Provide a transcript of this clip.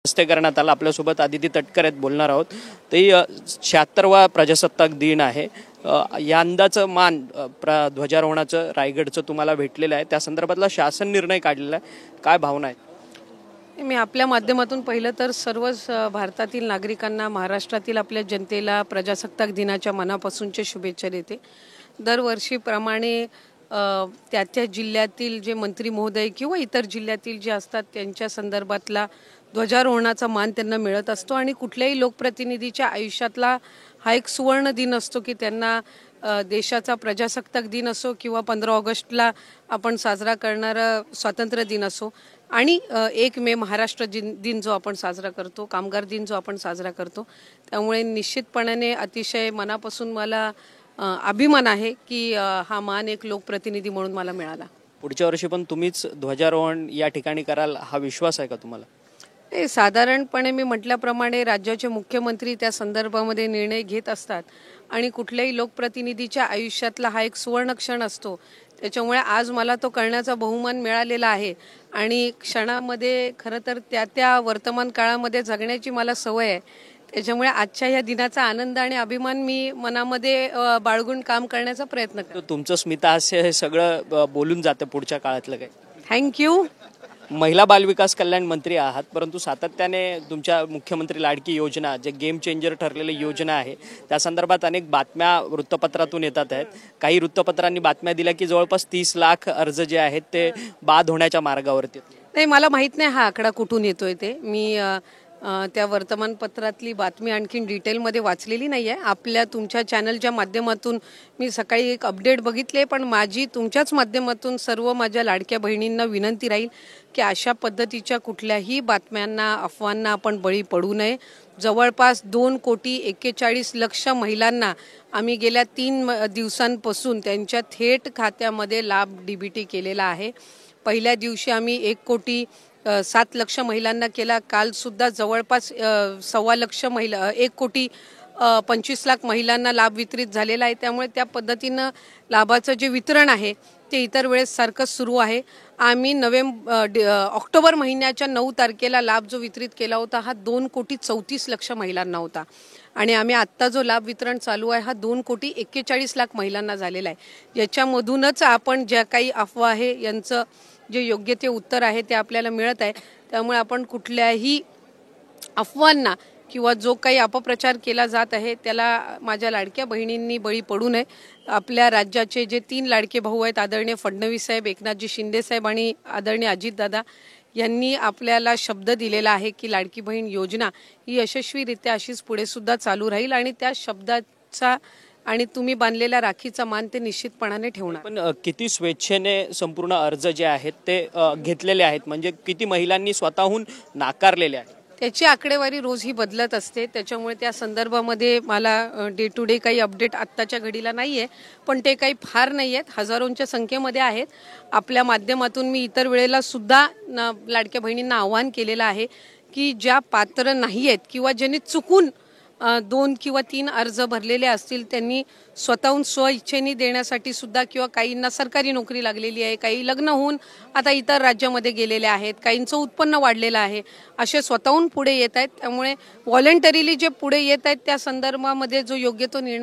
हस्ते करण्यात आला। आपल्यासोबत आदिती तटकर आहेत, बोलणार आहोत। ते 76वा प्रजासत्ताक दिन आहे। यंदाचं मान ध्वजारोहणाचं रायगडचं तुम्हाला भेटलेलं आहे, त्या संदर्भातला शासन निर्णय काढलेला आहे, काय भावना आहेत? मी आपल्या माध्यमातून पहिलं तर सर्वच भारतातील नागरिकांना, महाराष्ट्रातील आपल्या जनतेला प्रजासत्ताक दिनाच्या मनापासूनच्या शुभेच्छा देते। दरवर्षीप्रमाणे त्या जिल्ह्यातील जे मंत्री महोदय किंवा इतर जिल्ह्यातील जे असतात त्यांच्या संदर्भातला ध्वजारोहणाचा मान त्यांना मिळत असतो आणि कुठल्याही लोकप्रतिनिधीच्या आयुष्यातला हा एक सुवर्ण दिन असतो की त्यांना देशाचा प्रजासत्ताक दिन असो किंवा 15 ऑगस्टला आपण साजरा करणारा स्वातंत्र्य दिन असो आणि 1 मे महाराष्ट्र दिन जो आपण साजरा करतो, कामगार दिन जो आपण साजरा करतो, त्यामुळे निश्चितपणाने अतिशय मनापासून मला अभिमान आहे की हा मान एक लोकप्रतिनिधी म्हणून मला मिळाला। पुढच्या वर्षी पण तुम्हीच ध्वजारोहण या ठिकाणी कराल हा विश्वास आहे का तुम्हाला? साधारणपणे मी म्हटल्याप्रमाणे राज्याचे मुख्यमंत्री त्या संदर्भामध्ये निर्णय घेत असतात आणि कुठल्याही लोकप्रतिनिधीच्या आयुष्यातला हा एक सुवर्ण क्षण असतो, त्याच्यामुळे आज मला तो करण्याचा बहुमान मिळालेला आहे आणि क्षणामध्ये खरं तर त्या वर्तमान काळामध्ये जगण्याची मला सवय आहे, त्याच्यामुळे आजच्या या दिनाचा आनंद आणि अभिमान मी मनामध्ये बाळगून काम करण्याचा प्रयत्न करतो। तुमचं स्मितहास्य हे सगळं बोलून जातं पुढच्या काळातलं काय? थँक्यू। महिला बालविकास कल्याण मंत्री आहात, परंतु सातत्याने तुमच्या मुख्यमंत्री लाडकी योजना जे गेम चेंजर ठरलेली योजना आहे त्या संदर्भात अनेक बातम्या वृत्तपत्रातून येतात आहेत। काही वृत्तपत्रांनी बातम्या दिल्या की जवळपास 30 लाख अर्ज जे आहेत ते बाद होण्याच्या मार्गावरती। नाही, मला माहित नाही हा आकडा कुठून येतोय ते। मी त्या वर्तमानपत्रातली बातमी आणखीन डिटेलमध्ये वाचलेली नाही आहे। आपल्या तुमच्या चॅनलच्या माध्यमातून मी सकाळी एक अपडेट बघितले, पण माझी तुमच्याच माध्यमातून सर्व माझ्या लाडक्या बहिणींना विनंती राहील की अशा पद्धतीच्या कुठल्याही बातम्यांना, अफवांना आपण बळी पडू नये। जवळपास 2,41,00,000 महिलांना आम्ही गेल्या 3 दिवसांपासून त्यांच्या थेट खात्यामध्ये लाभ डीबीटी केलेला आहे। पहिल्या दिवशी आम्ही 1,07,00,000 महिलांना केला। काल सुद्धा जवळपास 1,25,00,000 महिला 1,25,00,000 महिलांना लाभ वितरित झालेला आहे, त्यामुळे त्या पद्धतीनं लाभाचं जे वितरण आहे ते इतर वेळेस सारखं सुरू आहे। आम्ही ऑक्टोबर महिन्याच्या 9 तारखेला लाभ जो वितरित केला होता हा 2,34,00,000 महिलांना होता आणि आम्ही आत्ता जो लाभ वितरण चालू आहे हा 2,41,00,000 महिलांना झालेला आहे। याच्यामधूनच आपण ज्या काही अफवा आहे यांचं जे योग्य ते उत्तर आहे ते आपल्याला मिळत आहे, त्यामुळे आपण कुठल्याही अफवांना किंवा जो काही अपप्रचार केला जात आहे त्याला माझ्या लाडक्या बहिणींनी बळी पडू नये। आपल्या राज्याचे जे 3 लाडके भाऊ आहेत, आदरणीय फडणवीस साहेब, एकनाथजी शिंदे साहेब आणि आदरणीय अजितदादा, यांनी आपल्याला शब्द दिलेला आहे की लाडकी बहीण योजना ही यशस्वीरित्या अशीच पुढे सुद्धा चालू राहील आणि त्या शब्दाचा आणि तुम्ही बांधलेल्या राखीचा मान ते निश्चितपणाने ठेवणार। पण किती स्वेच्छेने संपूर्ण अर्ज जे आहेत ते घेतलेले आहेत, म्हणजे किती महिलांनी स्वतःहून नाकारलेले आहेत? त्याची आकडेवारी रोज ही बदलत असते, त्याच्यामुळे त्या संदर्भामध्ये मला डे टू डे काही अपडेट आत्ताच्या घडीला नाही आहे, पण ते काही फार नाही आहेत, हजारोंच्या संख्येमध्ये आहेत। आपल्या माध्यमातून मी इतर वेळेला सुद्धा लाडक्या बहिणींना आवाहन केलेलं आहे की ज्या पात्र नाही आहेत किंवा ज्यांनी चुकून 2 किंवा 3 अर्ज भरलेले असतील त्यांनी स्वतःहून स्वइच्छेने देण्यासाठी सुद्धा, किंवा काहींना सरकारी नोकरी लागलेली आहे, काही लग्न होऊन आता इतर राज्यामध्ये गेलेले आहेत, काहींचं उत्पन्न वाढलेलं आहे, असे स्वतःहून पुढे येत आहेत। त्यामुळे व्हॉलंटरीली जे पुढे येत आहेत त्या संदर्भामध्ये जो योग्य तो निर्णय